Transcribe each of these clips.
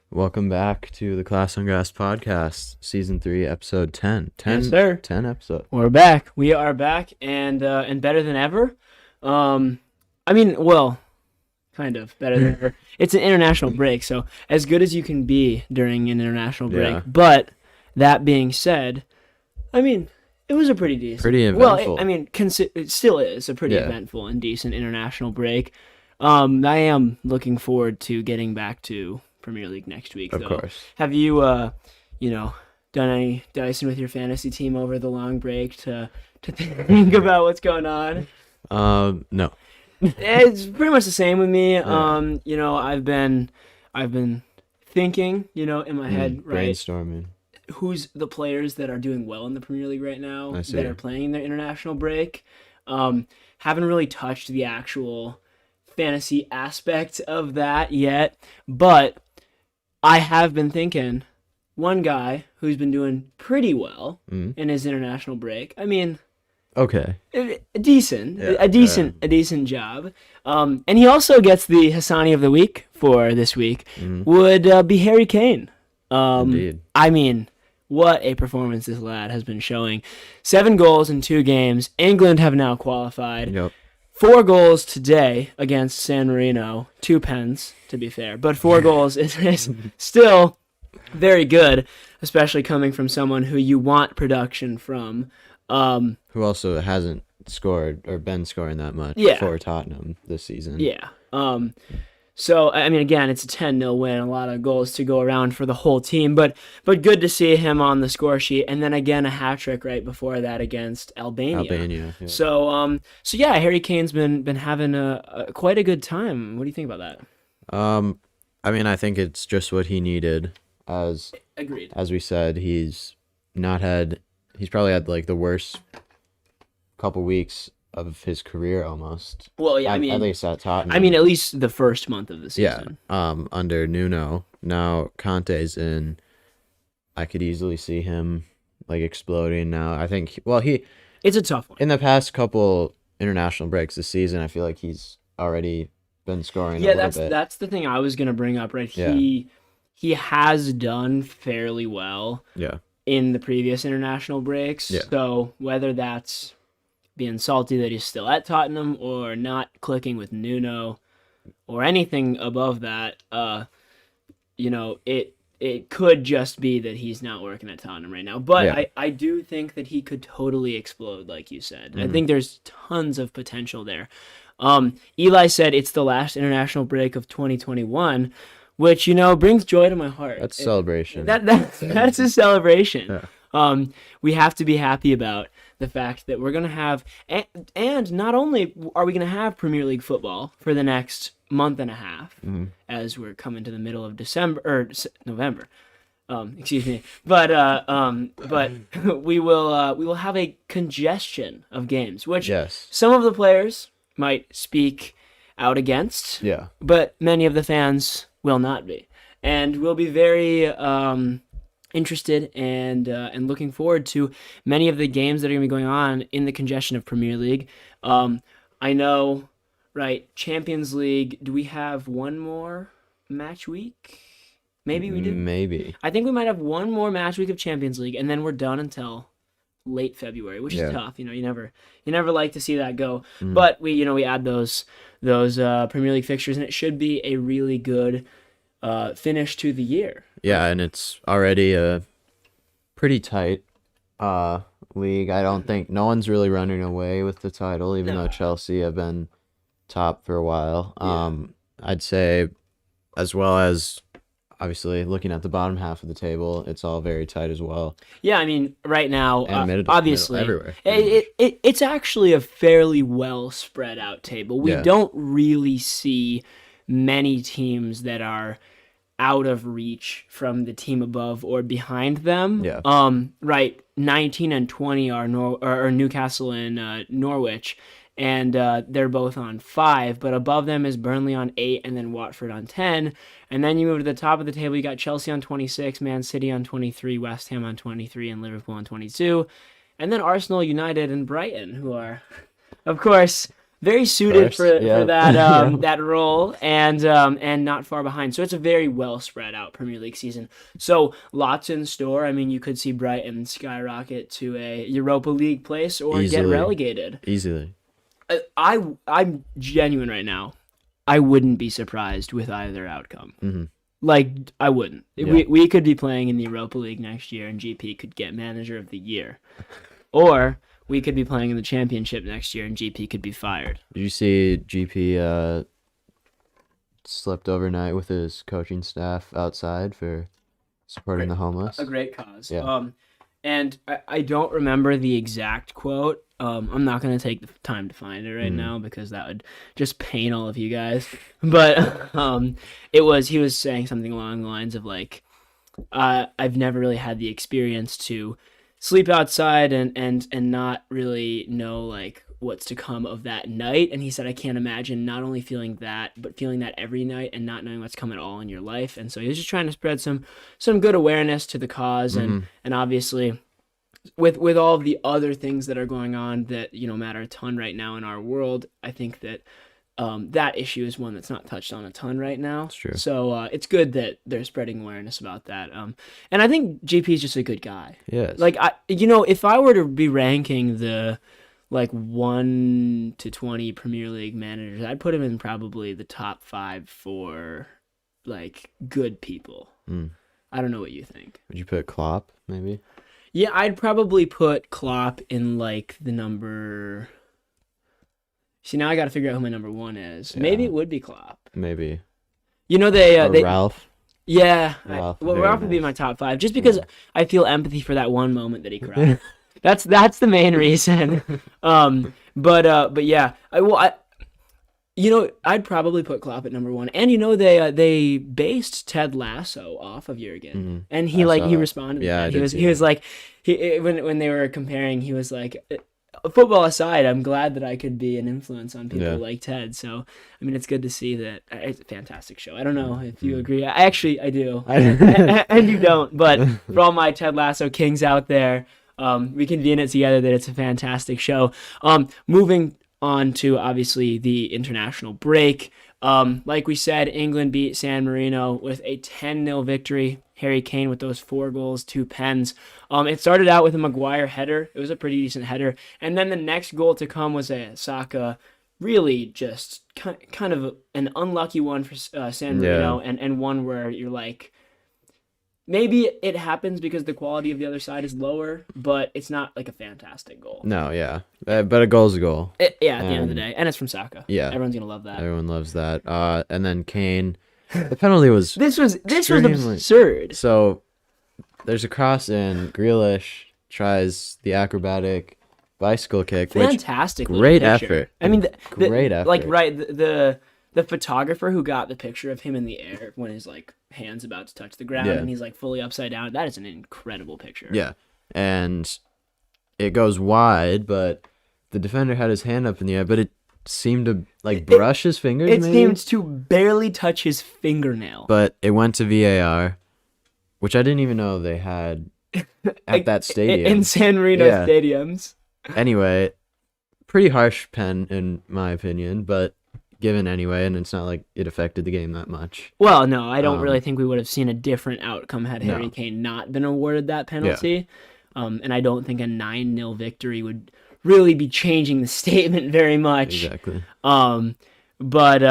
Welcome back to the Class on Grass podcast, season 3, episode 10. 10, Yes, sir. 10 episode. We're back. We are back and better than ever. Kind of better than ever. It's an international break, so as good as you can be during an international break. Yeah. But that being said, it was a pretty decent. Pretty eventful. Well, it still is a pretty eventful and decent international break. I am looking forward to getting back to Premier League next week. Of though. course. Have you, done any dicing with your fantasy team over the long break to think about what's going on? No. It's pretty much the same with me. Yeah. I've been thinking, in my head, right? Brainstorming. Who's the players that are doing well in the Premier League right now I see. that are playing their international break? Haven't really touched the actual fantasy aspect of that yet, but I have been thinking one guy who's been doing pretty well in his international break. Okay. A decent job. And he also gets the Hassani of the week for this week. Would be Harry Kane. Indeed. What a performance this lad has been showing. 7 goals in 2 games. England have now qualified. Yep. 4 goals today against San Marino. 2 pens, to be fair. But 4 goals is still very good, especially coming from someone who you want production from. Who also hasn't scored or been scoring that much for Tottenham this season. Yeah. So, again, it's a 10-0 win, a lot of goals to go around for the whole team, but good to see him on the score sheet, and then again a hat-trick right before that against Albania. Yeah. So Harry Kane's been having quite a good time. What do you think about that? I think it's just what he needed. Agreed. As we said, he's probably had like the worst couple weeks of his career almost. Well, yeah, at least at Tottenham. at least the first month of the season. Yeah. Under Nuno. Now Conte's in. I could easily see him like exploding now. I think. Well, it's a tough one. In the past couple international breaks this season, I feel like he's already been scoring. a little bit. That's the thing I was gonna bring up. Right, Yeah. He has done fairly well. Yeah. In the previous international breaks. Yeah. So whether that's being salty that he's still at Tottenham or not clicking with Nuno or anything above that, it could just be that he's not working at Tottenham right now. But I do think that he could totally explode, like you said. I think there's tons of potential there. Eli said it's the last international break of 2021, which, brings joy to my heart. That's a celebration. That's a celebration. Yeah. We have to be happy about the fact that we're going to have, and not only are we going to have Premier League football for the next month and a half, as we're coming to the middle of November. Excuse me, but we will have a congestion of games, which some of the players might speak out against. Yeah. But many of the fans will not be, and we'll be very interested and looking forward to many of the games that are going to be going on in the congestion of Premier League. I know, right? Champions League. Do we have one more match week? Maybe we do. Maybe. I think we might have one more match week of Champions League, and then we're done until late February, which is tough. You never like to see that go. But we add those Premier League fixtures, and it should be a really good finish to the year. Yeah, and it's already a pretty tight league. I don't think no one's really running away with the title, even though Chelsea have been top for a while. I'd say, as well as obviously looking at the bottom half of the table, it's all very tight as well. Yeah, right now, obviously, everywhere. It's actually a fairly well spread out table. We don't really see many teams that are out of reach from the team above or behind them. Yeah. Right. 19 and 20 are Newcastle and Norwich, and they're both on 5. But above them is Burnley on 8, and then Watford on 10. And then you move to the top of the table. You got Chelsea on 26, Man City on 23, West Ham on 23, and Liverpool on 22. And then Arsenal, United, and Brighton, who are, of course, very suited First, for yeah. that Yeah. that role, and not far behind. So it's a very well spread out Premier League season. So lots in store. I mean, you could see Brighton skyrocket to a Europa League place or get Easily. relegated. Easily. I'm genuine right now. I wouldn't be surprised with either outcome. Mm-hmm. Like, I wouldn't. Yeah. We could be playing in the Europa League next year, and GP could get Manager of the Year, or we could be playing in the Championship next year, and GP could be fired. Did you see GP slept overnight with his coaching staff outside for supporting the homeless? A great cause. Yeah. And I don't remember the exact quote. I'm not going to take the time to find it right now because that would just pain all of you guys. But he was saying something along the lines of like, I've never really had the experience to sleep outside and not really know like what's to come of that night. And he said, I can't imagine not only feeling that, but feeling that every night and not knowing what's coming at all in your life. And so he was just trying to spread some good awareness to the cause. And obviously with all of the other things that are going on that, matter a ton right now in our world, I think that that issue is one that's not touched on a ton right now. That's true. So it's good that they're spreading awareness about that. And I think GP is just a good guy. Yes. Like, if I were to be ranking the 1 to 20 Premier League managers, I'd put him in probably the top 5 for like good people. I don't know what you think. Would you put Klopp maybe? Yeah, I'd probably put Klopp in like the number. See, now I got to figure out who my number 1 is. Yeah. Maybe it would be Klopp. Maybe. They Or Ralph. Yeah, Ralph, Ralph would be nice. my top 5, just because I feel empathy for that one moment that he cried. That's the main reason. But yeah, I'd probably put Klopp at number 1. And they based Ted Lasso off of Jurgen, and he I saw he that. responded. Yeah, to I that. did He see was that. like, when they were comparing, he was like, football aside, I'm glad that I could be an influence on people like Ted. So, I mean, it's good to see that. It's a fantastic show. I don't know if you agree. I do. And you don't. But for all my Ted Lasso kings out there, we can be in it together that it's a fantastic show. Moving on to, obviously, the international break. Like we said, England beat San Marino with a 10-0 victory. Harry Kane with those 4 goals, 2 pens. It started out with a Maguire header. It was a pretty decent header. And then the next goal to come was a Saka, really just kind of an unlucky one for San Marino, and one where you're like, maybe it happens because the quality of the other side is lower, but it's not like a fantastic goal. No, yeah. But a goal's a goal. At the end of the day. And it's from Saka. Yeah. Everyone's going to love that. Everyone loves that. And then Kane. The penalty was This was extremely- absurd. So there's a cross in. Grealish tries the acrobatic bicycle kick, which Fantastic. great little picture. effort. I mean, Great effort. Like, right, the photographer who got the picture of him in the air when his like hand's about to touch the ground and he's like fully upside down. That is an incredible picture. Yeah. And it goes wide, but the defender had his hand up in the air, but it seemed to like brush his fingers. It maybe? seemed to barely touch his fingernail. But it went to VAR, which I didn't even know they had at that stadium. In San Marino Yeah. stadiums. Anyway, pretty harsh pen in my opinion, but given anyway, and it's not like it affected the game that much. Well, no, I don't really think we would have seen a different outcome had No. Harry Kane not been awarded that penalty. And I don't think a 9-0 victory would really be changing the statement very much. Exactly. But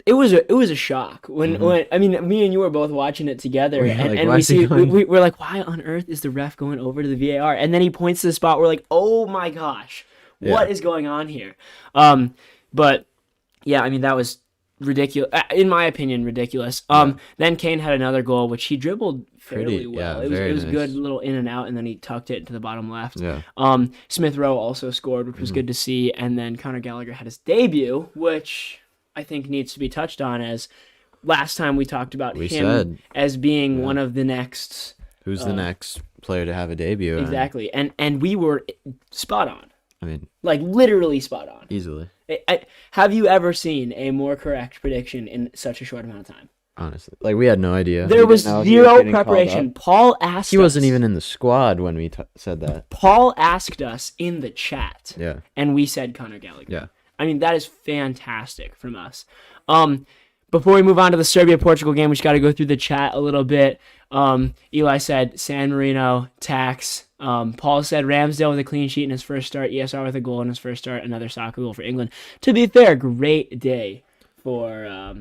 it was a shock when I mean, me and you were both watching it together, and why we is he see going- we're like, why on earth is the ref going over to the VAR? And then he points to the spot. We're like, oh my gosh, what is going on here? But yeah, I mean, that was ridiculous. In my opinion, ridiculous. Then Kane had another goal, which he dribbled fairly well. It was nice. good, little in and out, and then he tucked it to the bottom left. Yeah. Smith Rowe also scored, which was good to see. And then Conor Gallagher had his debut, which I think needs to be touched on, as last time we talked about him said. as being one of the next. Who's the next player to have a debut? Exactly. And we were spot on. I mean, Like, literally spot on. easily. Have you ever seen a more correct prediction in such a short amount of time? honestly. Like, we had no idea. There We was didn't know he was zero getting called preparation. up. Paul asked He wasn't us- even in the squad when we said that. Paul asked us in the chat. Yeah. And we said Conor Gallagher. Yeah. I mean, that is fantastic from us. Before we move on to the Serbia-Portugal game, we just got to go through the chat a little bit. Eli said San Marino, tax. Paul said Ramsdale with a clean sheet in his first start. ESR with a goal in his first start. Another soccer goal for England. To be fair, great day for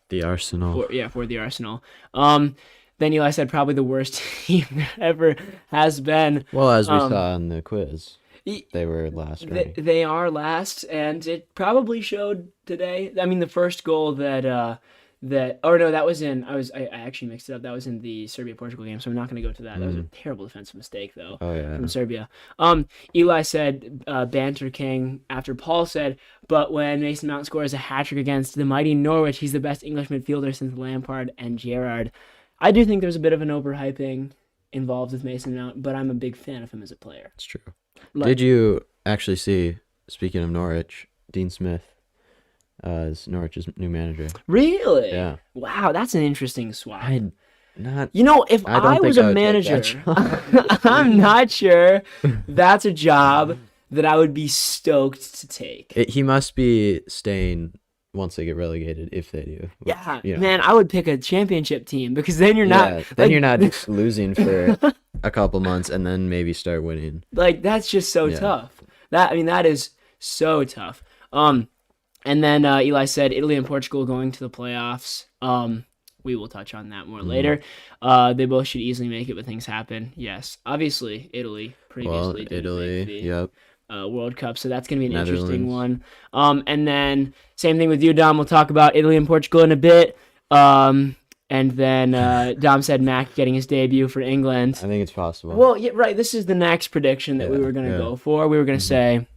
The Arsenal. for the Arsenal. Then Eli said probably the worst team there ever has been. Well, as we saw in the quiz, they were last, right? They are last, and it probably showed today. I mean, the first goal that I actually mixed it up. That was in the Serbia-Portugal game, so I'm not going to go to that. That was a terrible defensive mistake, though, from Serbia. Eli said Banter King after Paul said, but when Mason Mount scores a hat-trick against the mighty Norwich, he's the best English midfielder since Lampard and Gerrard. I do think there's a bit of an overhyping involved with Mason Mount, but I'm a big fan of him as a player. It's true. Did you actually see, speaking of Norwich, Dean Smith is Norwich's new manager? Really? Yeah. Wow, that's an interesting swap. If I don't was think a I would take manager, that job. I'm not sure that's a job that I would be stoked to take. He must be staying once they get relegated, if they do. Which, Yeah, man, I would pick a championship team because then you're not. Then you're not just losing for a couple months and then maybe start winning. Like, that's just so tough. That is so tough. And then Eli said Italy and Portugal going to the playoffs. We will touch on that more later. They both should easily make it, but things happen. Yes, obviously Italy previously didn't make the World Cup, so that's going to be an interesting one. And then same thing with you, Dom. We'll talk about Italy and Portugal in a bit. And then Dom said Mac getting his debut for England. I think it's possible. Well, yeah, right. This is the next prediction that we were going to go for. We were going to say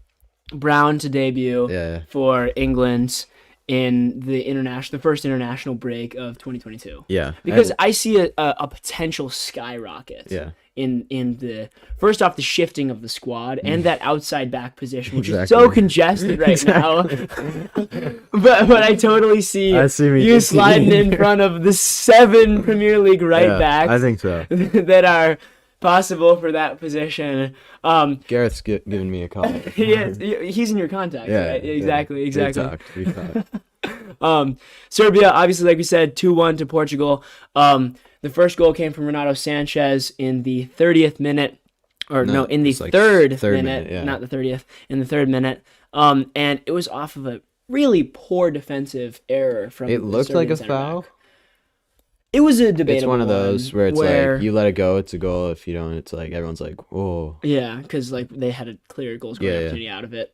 Brown to debut for England in the first international break of 2022. Yeah. Because I see a potential skyrocket. Yeah. In the first off, the shifting of the squad and that outside back position, which is so congested right now. but I totally see you sliding in front of the 7 Premier League right backs. I think so. that are possible for that position. Gareth's giving me a call. He's in your contacts, right? Exactly. We talked. Serbia, obviously, like we said, 2-1 to Portugal. The first goal came from Renato Sanchez in the 30th minute, in the third minute, not the 30th, in the 3rd minute. And it was off of a really poor defensive error from. It looked like a foul. It was a debatable. It's one of those where it's like you let it go, it's a goal. If you don't, it's like everyone's like, whoa. Yeah, because like they had a clear goal scoring opportunity out of it.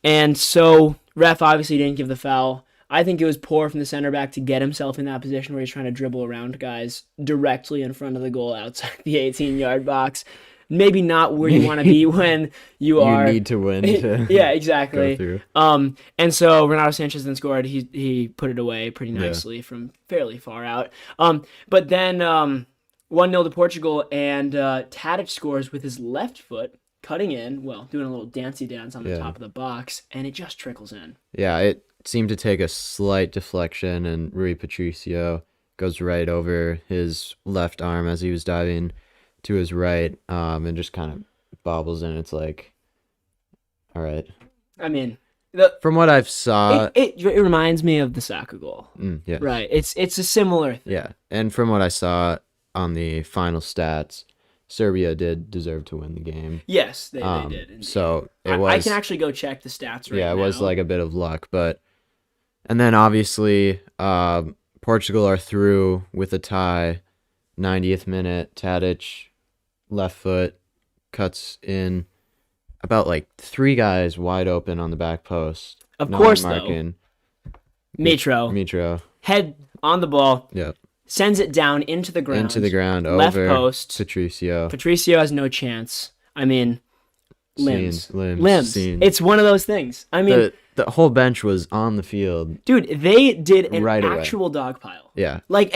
And so ref obviously didn't give the foul. I think it was poor from the center back to get himself in that position where he's trying to dribble around guys directly in front of the goal outside the 18-yard box. Maybe not where you want to be when you need to win. Yeah, exactly. Go through. And so Renato Sanchez then scored. He put it away pretty nicely from fairly far out. But then 1-0 to Portugal, and Tadic scores with his left foot, cutting in, doing a little dancey dance on the top of the box, and it just trickles in. Yeah, it seemed to take a slight deflection, and Rui Patricio goes right over his left arm as he was diving to his right, and just kind of bobbles in. It's like, all right. I mean, from what I've saw, it reminds me of the Saka goal. Yeah. Right. It's a similar thing. Yeah, and from what I saw on the final stats, Serbia did deserve to win the game. Yes, they did. Indeed. So it was. I can actually go check the stats right now. Yeah, it was like a bit of luck, and then obviously Portugal are through with a tie. 90th minute, Tadic, left foot, cuts in about like 3 guys wide open on the back post. Of course, though. Mitro. Head on the ball. Yep. Sends it down into the ground. Left over post. Patricio. Patricio has no chance. I mean, limbs. Scenes. It's one of those things. I mean, the whole bench was on the field. Dude, they did an right actual dog pile. Yeah. Like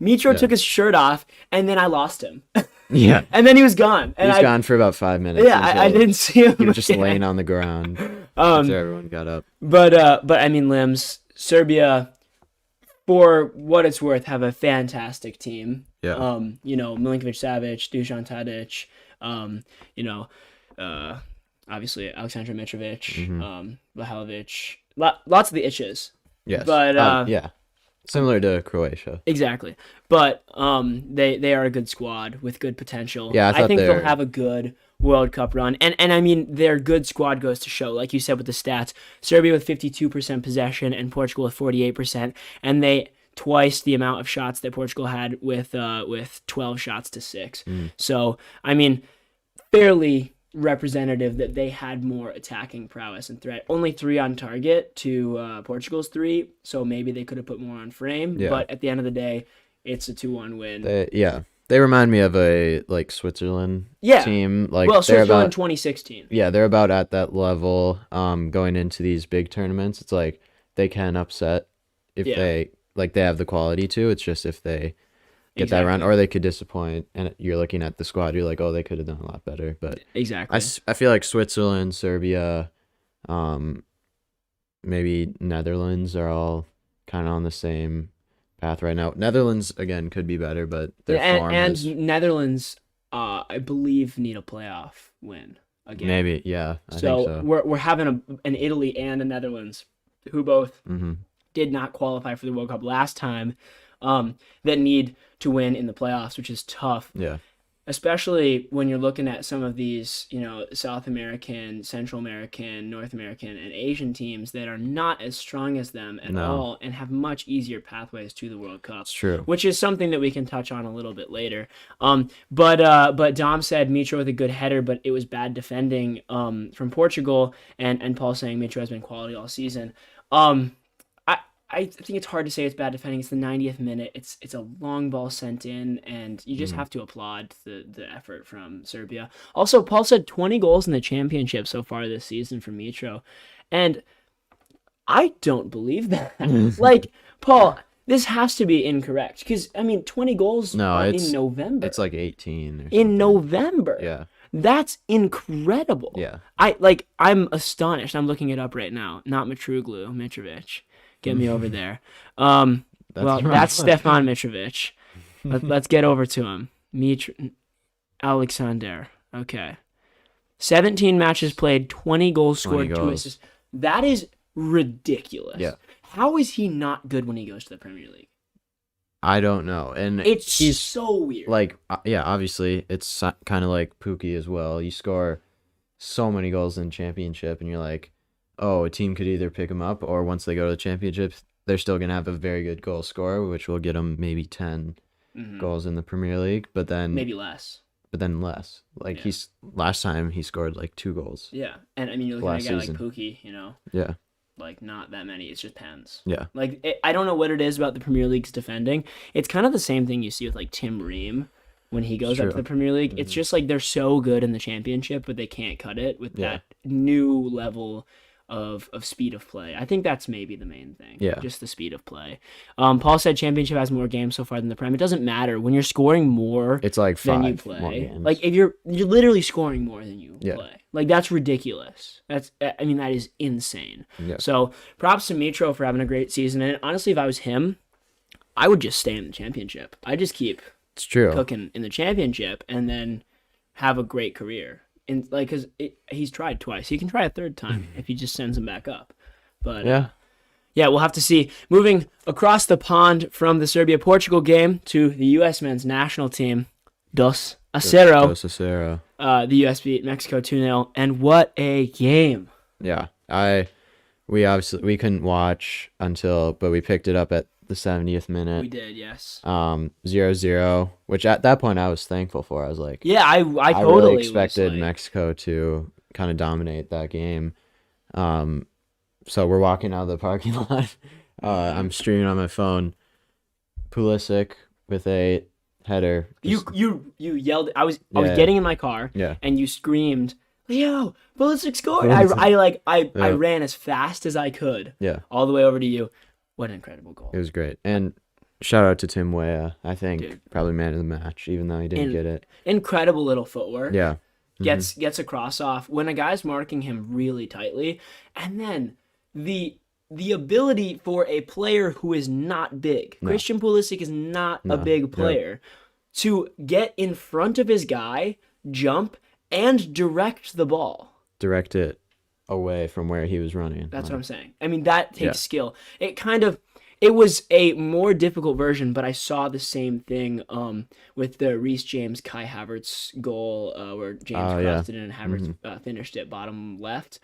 Mitro took his shirt off, and then I lost him. Yeah. And then he was gone. And he was gone for about 5 minutes. Yeah, I didn't see him. He was just laying on the ground after everyone got up. But I mean, limbs. Serbia for what it's worth, have a fantastic team. Yeah. Milinkovic-Savic, Dusan Tadic, obviously Aleksandar Mitrovic, Vlahovic, lots of the itches. Yes. But yeah. Similar to Croatia. Exactly. But they are a good squad with good potential. Yeah, I think they'll have a good World Cup run. And I mean, their good squad goes to show, like you said with the stats, Serbia with 52% possession and Portugal with 48%, and they twice the amount of shots that Portugal had with 12 shots to 6. So, I mean, fairly representative that they had more attacking prowess and threat. Only 3 on target to Portugal's 3, so maybe they could have put more on frame. Yeah. But at the end of the day, it's a 2-1 win. They remind me of a Switzerland team. Switzerland 2016. Yeah, they're about at that level. Going into these big tournaments, it's like they can upset if they have the quality to. It's just if they get that round, or they could disappoint. And you're looking at the squad, you're like, oh, they could have done a lot better. But exactly, I feel like Switzerland, Serbia, maybe Netherlands are all kind of on the same path right now. Netherlands again could be better, but their form is... Netherlands, I believe, need a playoff win again. Maybe, yeah. I think so. We're having an Italy and a Netherlands who both did not qualify for the World Cup last time, that need to win in the playoffs, which is tough. Yeah. Especially when you're looking at some of these, South American, Central American, North American, and Asian teams that are not as strong as them at all and have much easier pathways to the World Cup. It's true. Which is something that we can touch on a little bit later. But Dom said Mitro with a good header, but it was bad defending from Portugal, and Paul saying Mitro has been quality all season. I think it's hard to say it's bad defending. It's the 90th minute. It's a long ball sent in, and you just have to applaud the effort from Serbia. Also, Paul said 20 goals in the championship so far this season for Mitro, and I don't believe that. Paul, this has to be incorrect because 20 goals in November. It's like 18 or something. In November. Yeah. That's incredible. Yeah. I'm astonished. I'm looking it up right now. Not Mitrovic. Get me over there. That's Stefan Mitrovic. Let's get over to him. Alexander. Okay. 17 matches played, 20 goals scored, 2 assists. That is ridiculous. Yeah. How is he not good when he goes to the Premier League? I don't know. And he's so weird. Obviously, it's kind of like Pukki as well. You score so many goals in championship, and you're like, oh, a team could either pick them up, or once they go to the championship, they're still going to have a very good goal scorer, which will get them maybe 10 goals in the Premier League, but then... Maybe less. But then less. Last time he scored 2 goals. Yeah, and you're looking at a guy like Pukki, Yeah. Not that many. It's just pens. Yeah. I don't know what it is about the Premier League's defending. It's kind of the same thing you see with Tim Ream when he goes up to the Premier League. It's just they're so good in the championship, but they can't cut it with that new level of speed of play. I think that's maybe the main thing. Yeah. Just the speed of play. Paul said championship has more games so far than the Prem. It doesn't matter. When you're scoring more it's like 5 than you play. More games. If you're literally scoring more than you play. That's ridiculous. That is insane. Yeah. So props to Mitro for having a great season. And honestly, if I was him, I would just stay in the championship. I just keep cooking in the championship and then have a great career. Because he's tried twice. He can try a third time if he just sends him back up. But yeah, we'll have to see. Moving across the pond from the Serbia-Portugal game to the U.S. men's national team, 2-0. 2-0. The U.S. beat Mexico 2-0, and what a game! Yeah, we couldn't watch but we picked it up at the 70th minute. We did, yes. 0-0, which at that point I was thankful for. I was like, yeah, I totally really expected Mexico to kind of dominate that game. So we're walking out of the parking lot. I'm streaming on my phone. Pulisic with a header. You yelled. I was getting in my car. Yeah. And you screamed, "Leo, Pulisic scored!" I ran as fast as I could. Yeah. All the way over to you. What an incredible goal. It was great. And shout out to Tim Weah. I think probably man of the match, even though he didn't get it. Incredible little footwork. Yeah. Gets a cross off when a guy's marking him really tightly, and then the the ability for a player who is not big, Christian Pulisic is not a big player, to get in front of his guy, jump, and direct the ball. Direct it away from where he was running. That's what I'm saying. I mean, that takes skill. It was a more difficult version, but I saw the same thing with the Reece James, Kai Havertz goal where James crossed it in and Havertz finished it bottom left,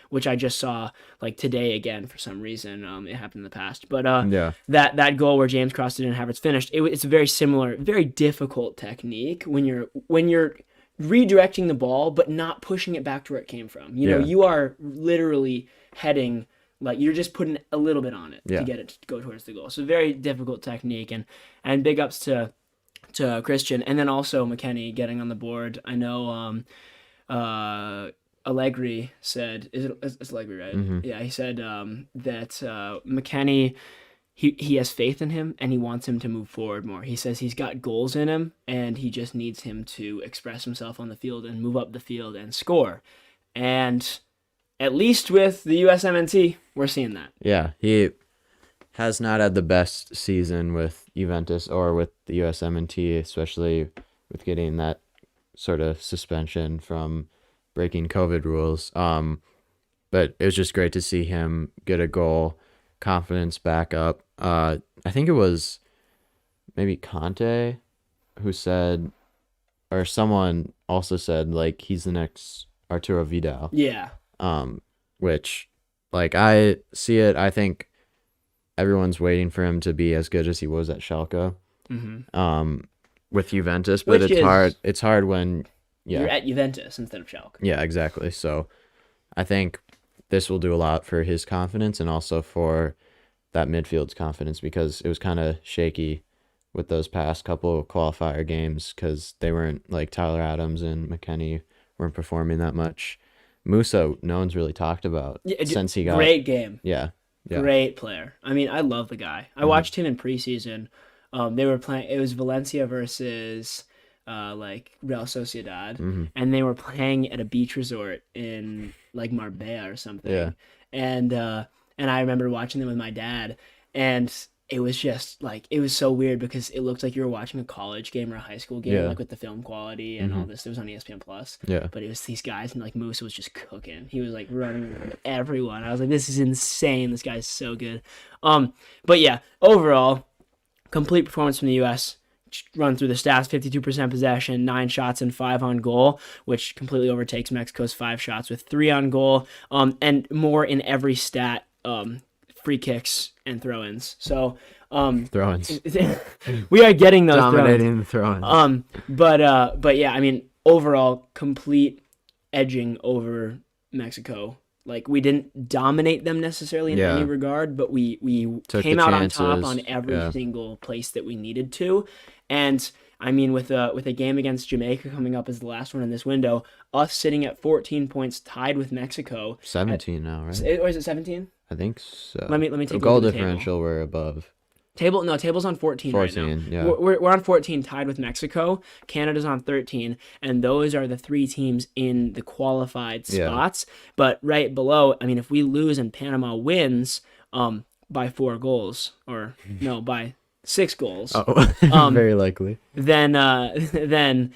which I just saw like today again for some reason. It happened in the past, but that goal where James crossed it in and Havertz finished, it's a very similar, very difficult technique when you're redirecting the ball but not pushing it back to where it came from. You know, you are literally heading. Like, you're just putting a little bit on it to get it to go towards the goal. So very difficult technique, and big ups to Christian, and then also McKennie getting on the board. I know Allegri said, it's Allegri, right? Mm-hmm. Yeah, he said that McKennie, he has faith in him, and he wants him to move forward more. He says he's got goals in him, and he just needs him to express himself on the field and move up the field and score. And at least with the USMNT, we're seeing that. Yeah, he has not had the best season with Juventus or with the USMNT, especially with getting that sort of suspension from breaking COVID rules. But it was just great to see him get a goal, confidence back up. I think it was maybe Conte who said, or someone also said, like, he's the next Arturo Vidal. Yeah. Which, like, I see it. I think everyone's waiting for him to be as good as he was at Schalke, with Juventus. But it's hard when you're at Juventus instead of Schalke. Yeah, exactly. So I think this will do a lot for his confidence and also for that midfield's confidence, because it was kind of shaky with those past couple of qualifier games because they weren't, like, Tyler Adams and McKennie weren't performing that much. Musa, no one's really talked about since he got... Great game. Yeah. Great player. I mean, I love the guy. I watched him in preseason. They were playing... It was Valencia versus, like, Real Sociedad. And they were playing at a beach resort in, like, Marbella or something. Yeah. And I remember watching them with my dad. And it was just, like, it was so weird because it looked like you were watching a college game or a high school game, like, with the film quality and all this. It was on ESPN Plus. Yeah. But it was these guys, and, like, Musa was just cooking. He was, like, running around everyone. I was like, this is insane. This guy's so good. But yeah, overall, complete performance from the U.S. Run through the stats: 52% possession, 9 shots and 5 on goal, which completely overtakes Mexico's 5 shots with 3 on goal, and more in every stat. Free kicks and throw-ins. So throw-ins. We are getting those dominating throw-ins. But yeah, I mean, overall complete edging over Mexico. Like, we didn't dominate them necessarily in any regard, but we came out on top on every single place that we needed to. And I mean, with a game against Jamaica coming up as the last one in this window, us sitting at 14 points tied with Mexico. 17 now, right? Or is it 17? I think so. Let me take a look goal at the differential. table. We're above. Table's on 14 right now. Yeah. We're on 14, tied with Mexico. Canada's on 13, and those are the 3 teams in the qualified spots. But right below, I mean, if we lose and Panama wins by 4 goals, or no, by 6 goals, very likely, then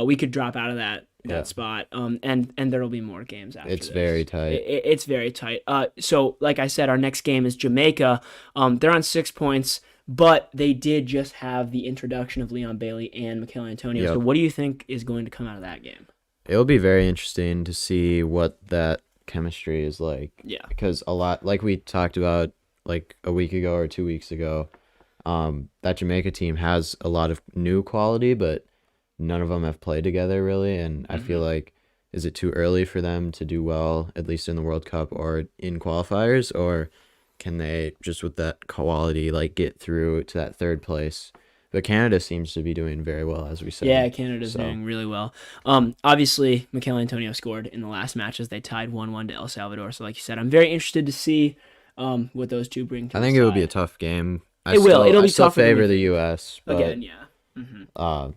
we could drop out of that spot, and there will be more games after it's this. Very tight. It's very tight. So like I said, our next game is Jamaica. They're on 6 points, but they did just have the introduction of Leon Bailey and Mikel Antonio. So what do you think is going to come out of that game? It'll be very interesting to see what that chemistry is like. Yeah. Because a lot, like we talked about like a week ago or 2 weeks ago, that Jamaica team has a lot of new quality, but none of them have played together really, and I feel like, is it too early for them to do well, at least in the World Cup or in qualifiers, or can they just with that quality like get through to that 3rd place? But Canada seems to be doing very well, as we said. Yeah, Canada's doing really well. Obviously, Mikel Antonio scored in the last match as they tied 1-1 to El Salvador. So like you said, I'm very interested to see what those two bring to I think it will be a tough game. It'll be tough. Favor the U.S. But, again, yeah.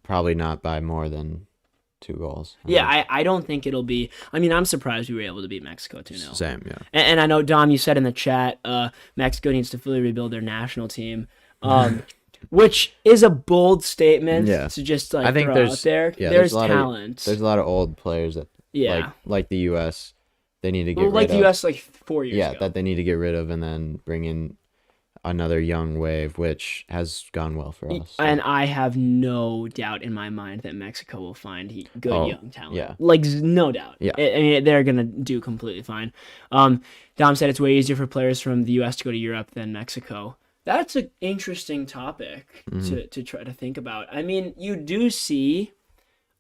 Probably not by more than 2 goals. Yeah, I don't think it'll be. I mean, I'm surprised we were able to beat Mexico 2-0. Same, yeah. And I know, Dom, you said in the chat, Mexico needs to fully rebuild their national team, which is a bold statement to just I think throw out there. Yeah, there's talent. There's a lot of old players that like the U.S. They need to get rid of. Like the U.S. like 4 years ago. Yeah, that they need to get rid of and then bring in another young wave, which has gone well for us. And I have no doubt in my mind that Mexico will find good young talent. Yeah. Like, no doubt. Yeah. I mean, they're going to do completely fine. Dom said it's way easier for players from the U.S. to go to Europe than Mexico. That's an interesting topic to try to think about. I mean, you do see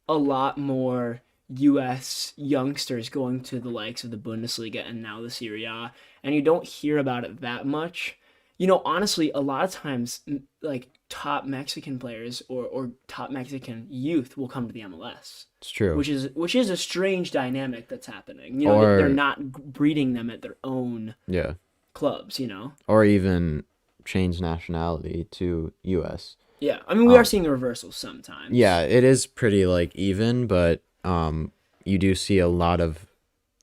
a lot more U.S. youngsters going to the likes of the Bundesliga and now the Serie A, and you don't hear about it that much. You know, honestly, a lot of times, like, top Mexican players or top Mexican youth will come to the MLS. It's true. Which is a strange dynamic that's happening. You know, they're not breeding them at their own clubs, you know? Or even change nationality to U.S. Yeah, I mean, we are seeing a reversal sometimes. Yeah, it is pretty, like, even, but you do see a lot of,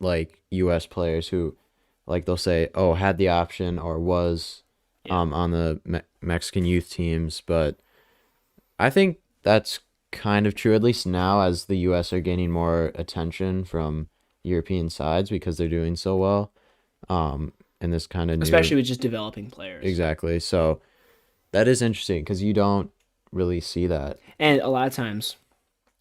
like, U.S. players who, like, they'll say, oh, had the option or was... on the Mexican youth teams, but I think that's kind of true, at least now, as the U.S. are gaining more attention from European sides because they're doing so well, in this kind of especially with just developing players. Exactly. So that is interesting because you don't really see that. And a lot of times,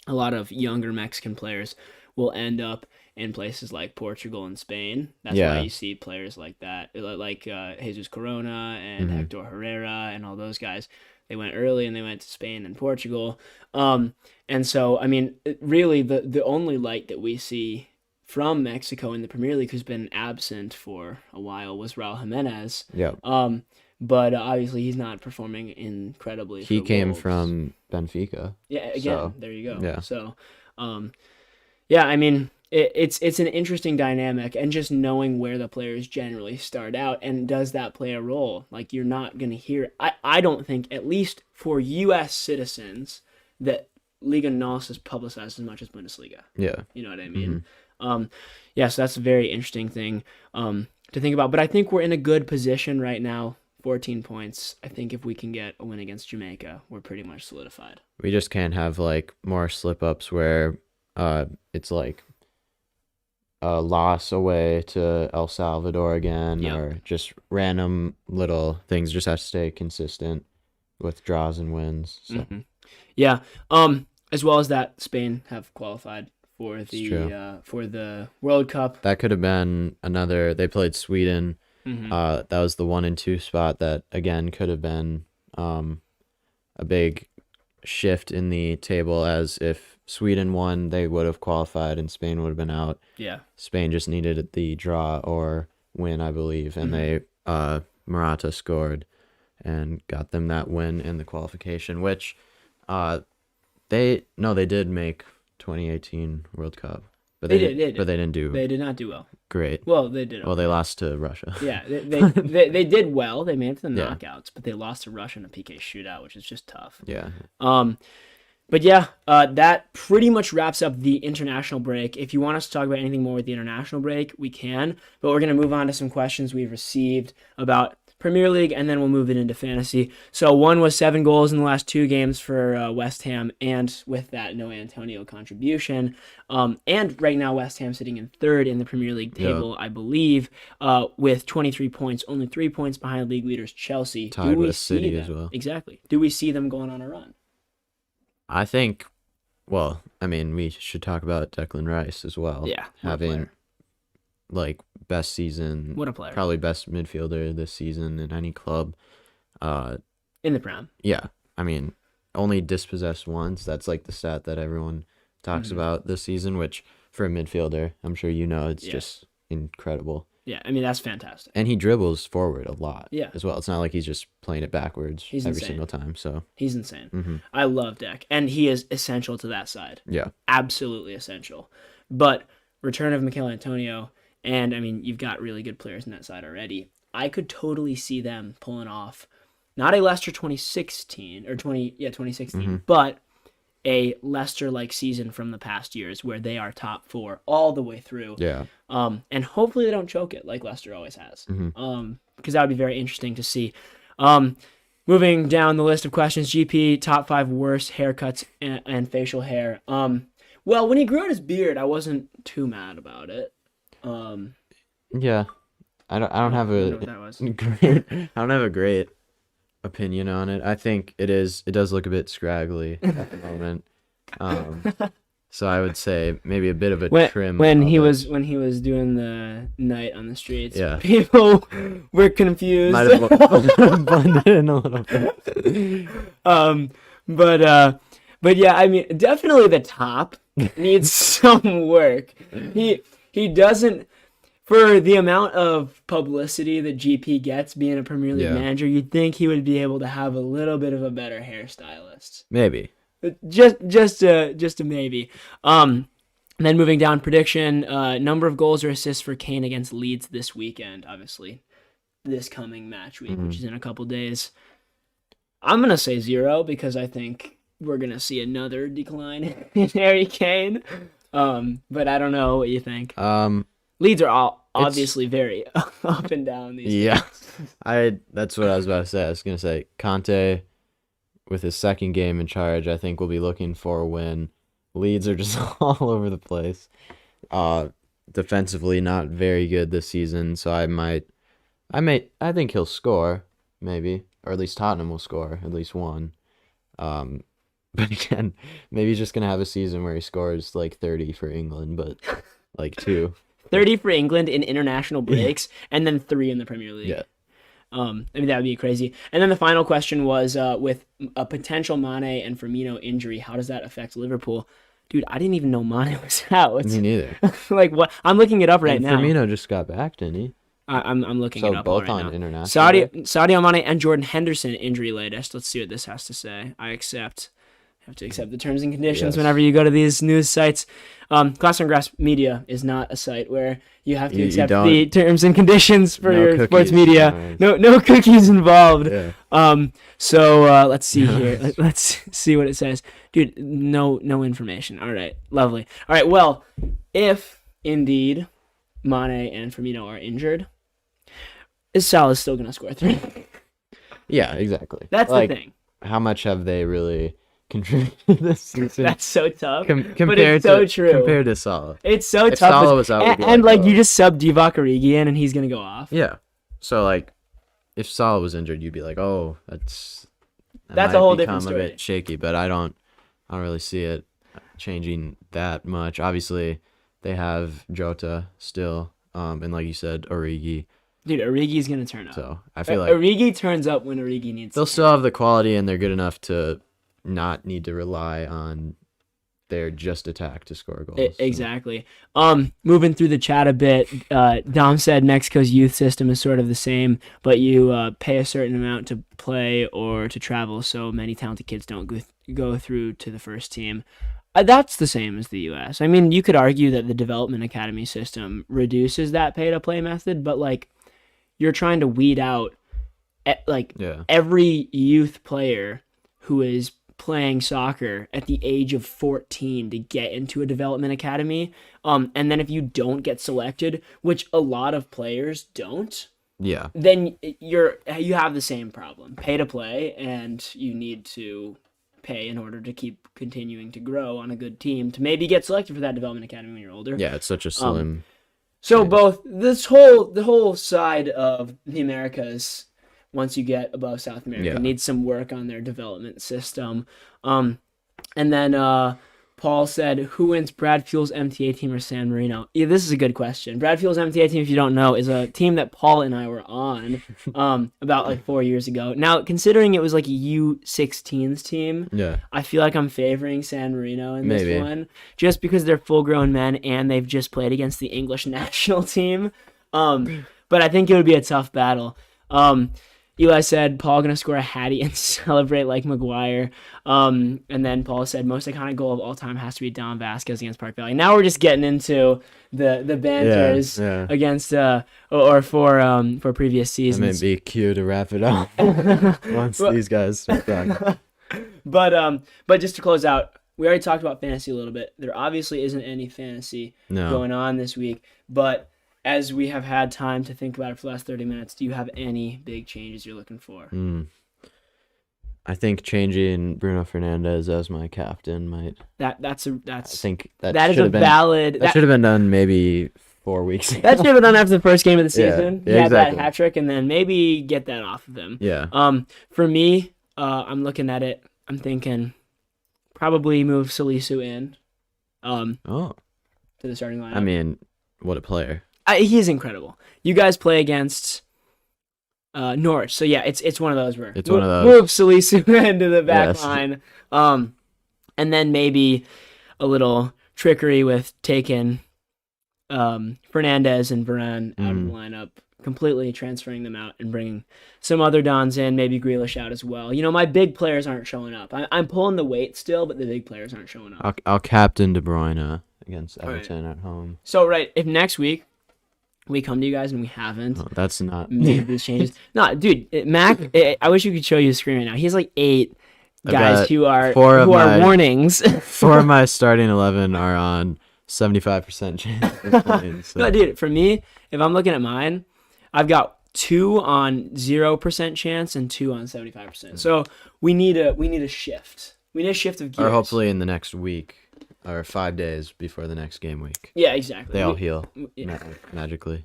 a lot of younger Mexican players will end up in places like Portugal and Spain. That's why you see players like that, like Jesus Corona and Hector Herrera and all those guys. They went early and they went to Spain and Portugal. And so, I mean, really the only light that we see from Mexico in the Premier League, who's been absent for a while, was Raul Jimenez. Yeah. But obviously he's not performing incredibly. He came from Benfica. Yeah, again, so, there you go. Yeah. So, yeah, I mean... It's an interesting dynamic, and just knowing where the players generally start out, and does that play a role? Like, you're not going to hear... I don't think, at least for U.S. citizens, that Liga NOS is publicized as much as Bundesliga. Yeah. You know what I mean? Yeah, so that's a very interesting thing to think about. But I think we're in a good position right now. 14 points. I think if we can get a win against Jamaica, we're pretty much solidified. We just can't have, like, more slip-ups where it's, like... a loss away to El Salvador again, or just random little things. Just have to stay consistent with draws and wins. So. Yeah. As well as that, Spain have qualified for the World Cup. That could have been another. They played Sweden. That was the 1 and 2 spot. That again could have been a big shift in the table, as if Sweden won, they would have qualified and Spain would have been out. Yeah. Spain just needed the draw or win, I believe, and they Morata scored and got them that win in the qualification, which they did make 2018 World Cup. But they did. But they didn't do. They did not do well. Great. Well, they did. Well, they lost to Russia. Yeah, they did well. They made it to the knockouts, but they lost to Russia in a PK shootout, which is just tough. Yeah. But yeah, that pretty much wraps up the international break. If you want us to talk about anything more with the international break, we can. But we're going to move on to some questions we've received about Premier League, and then we'll move it into fantasy. So one was 7 goals in the last 2 games for West Ham, and with that, no Antonio contribution. And right now, West Ham sitting in 3rd in the Premier League table, I believe, with 23 points, only 3 points behind league leaders Chelsea. Tied with City as well. Exactly. Do we see them going on a run? I think, well, I mean, we should talk about Declan Rice as well. Yeah. Having, like, best season. What a player. Probably best midfielder this season in any club. In the Prem. Yeah. I mean, only dispossessed once. That's, like, the stat that everyone talks about this season, which, for a midfielder, I'm sure you know, it's just incredible. Yeah, I mean, that's fantastic. And he dribbles forward a lot as well. It's not like he's just playing it backwards every single time. So he's insane. I love Deck, and he is essential to that side. Yeah. Absolutely essential. But return of Mikel Antonio, and, I mean, you've got really good players in that side already. I could totally see them pulling off, not a Leicester 2016, but a Leicester-like season from the past years where they are top 4 all the way through. Yeah. And hopefully they don't choke it like Leicester always has. Mm-hmm. Because that would be very interesting to see. Moving down the list of questions, GP, top 5 worst haircuts and facial hair. Well, when he grew out his beard, I wasn't too mad about it. Yeah. I don't have I don't know what that was. I don't have a great opinion on it. I think it does look a bit scraggly at the moment. So I would say maybe a bit of a trim. When he was doing the night on the streets, Yeah. people were confused. Might have blended in a little bit. But yeah, I mean, definitely the top needs some work. He doesn't, for the amount of publicity that GP gets being a Premier League manager, you'd think he would be able to have a little bit of a better hairstylist. Maybe. Just a maybe. Then moving down, prediction, number of goals or assists for Kane against Leeds this weekend, obviously. This coming match week, which is in a couple days. I'm going to say 0 because I think we're going to see another decline in Harry Kane. But I don't know what you think. Leeds are all obviously very up and down these days. That's what I was about to say. I was going to say Conte, with his second game in charge, I think we'll be looking for a win. Leeds are just all over the place. Defensively, not very good this season, so I think he'll score, maybe, or at least Tottenham will score at least one. But again, maybe he's just gonna have a season where he scores like 30 for England, but like 2. 30 for England in international breaks, and then 3 in the Premier League. Yeah. I mean, that would be crazy. And then the final question was, with a potential Mane and Firmino injury, how does that affect Liverpool? Dude, I didn't even know Mane was out. Me neither. Like, what? I'm looking it up right now. Firmino just got back, didn't he? I'm looking it up both right on now. international. Sadio Mane and Jordan Henderson injury latest. Let's see what this has to say. I accept. Have to accept the terms and conditions whenever you go to these news sites. Glass and Grass Media is not a site where you have to accept the terms and conditions for your cookies, sports media. nice. No cookies involved. Yeah. So let's see here. Let's see what it says. Dude, no information. All right, lovely. All right, well, if indeed Mane and Firmino are injured, Salah's still going to score 3. Yeah, exactly. That's the thing. How much have they really contributed this season? That's so tough. Compared but it's so true. Compared to Salah. It's so if tough. Salah was out, and you just sub Divock Origi in and he's going to go off. Yeah. So, like, if Salah was injured, you'd be like, oh, that a might whole different become story. a bit shaky, but I don't really see it changing that much. Obviously, they have Jota still, and like you said, Origi. Dude, Origi's going to turn up. So, I feel like Origi turns up when Origi needs they'll to. still have the quality, and they're good enough to not need to rely on their just attack to score goals. Exactly. Moving through the chat a bit, Dom said Mexico's youth system is sort of the same, but you pay a certain amount to play or to travel, so many talented kids don't go through to the first team. That's the same as the U.S. I mean, you could argue that the development academy system reduces that pay-to-play method, but, like, you're trying to weed out, every youth player who is playing soccer at the age of 14 to get into a development academy. And then if you don't get selected, which a lot of players don't, then you have the same problem. Pay to play, and you need to pay in order to keep continuing to grow on a good team to maybe get selected for that development academy when you're older. Yeah, it's such a slim. So both the whole side of the Americas, once you get above South America, needs some work on their development system. And then Paul said, who wins Brad Fuel's MTA team or San Marino? Yeah, this is a good question. Brad Fuel's MTA team, if you don't know, is a team that Paul and I were on about 4 years ago. Now, considering it was like a U16s team, I feel like I'm favoring San Marino in this one, just because they're full-grown men and they've just played against the English national team. But I think it would be a tough battle. Eli said, Paul going to score a hattie and celebrate like Maguire. And then Paul said, most iconic goal of all time has to be Don Vasquez against Park Valley. Now we're just getting into the banters against or for previous seasons. That may be cue to wrap it up once these guys are back. But just to close out, we already talked about fantasy a little bit. There obviously isn't any fantasy going on this week, but as we have had time to think about it for the last 30 minutes, do you have any big changes you're looking for? I think changing Bruno Fernandes as my captain might. I think that should is a have been valid. That should have been done maybe 4 weeks ago. That should have been done after the first game of the season. Yeah, He had exactly. that hat trick, and then maybe get that off of him. Yeah. For me, I'm looking at it. I'm thinking probably move Salisu in. To the starting lineup. I mean, what a player. He's incredible. You guys play against Norwich, so yeah, it's one of those where move Salisu into the back line, and then maybe a little trickery with taking Fernandes and Varane out of the lineup, completely transferring them out and bringing some other Dons in, maybe Grealish out as well. My big players aren't showing up. I'm pulling the weight still, but the big players aren't showing up. I'll captain De Bruyne against Everton at home. So if next week we come to you guys and we haven't that's not made these changes. No, dude, Mac, I wish you could show you the screen right now. He has like 8 guys who are warnings. 4 of my starting 11 are on 75% chance of playing. So. No, dude, for me, if I'm looking at mine, I've got 2 on 0% chance and 2 on 75%. So we need a shift. We need a shift of gears. Or hopefully in the next week. Or 5 days before the next game week. Yeah, exactly. They all heal magically.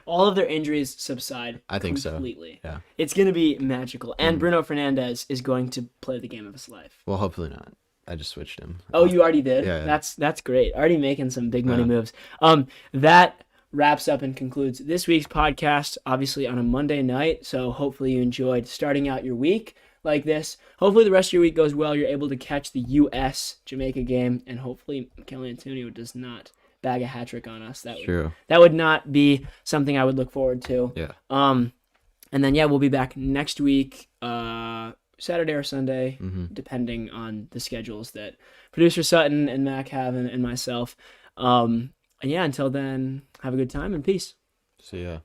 All of their injuries subside. I think completely. So. Yeah. It's going to be magical. And Bruno Fernandes is going to play the game of his life. Well, hopefully not. I just switched him. Oh, you already did? Yeah. That's great. Already making some big money moves. That wraps up and concludes this week's podcast, obviously on a Monday night. So hopefully you enjoyed starting out your week like this. Hopefully the rest of your week goes well. You're able to catch the U.S. Jamaica game, and hopefully Mikel Antonio does not bag a hat trick on us. That would not be something I would look forward to. Yeah. And then we'll be back next week, Saturday or Sunday, depending on the schedules that producer Sutton and Mac have and myself. And until then, have a good time and peace. See ya.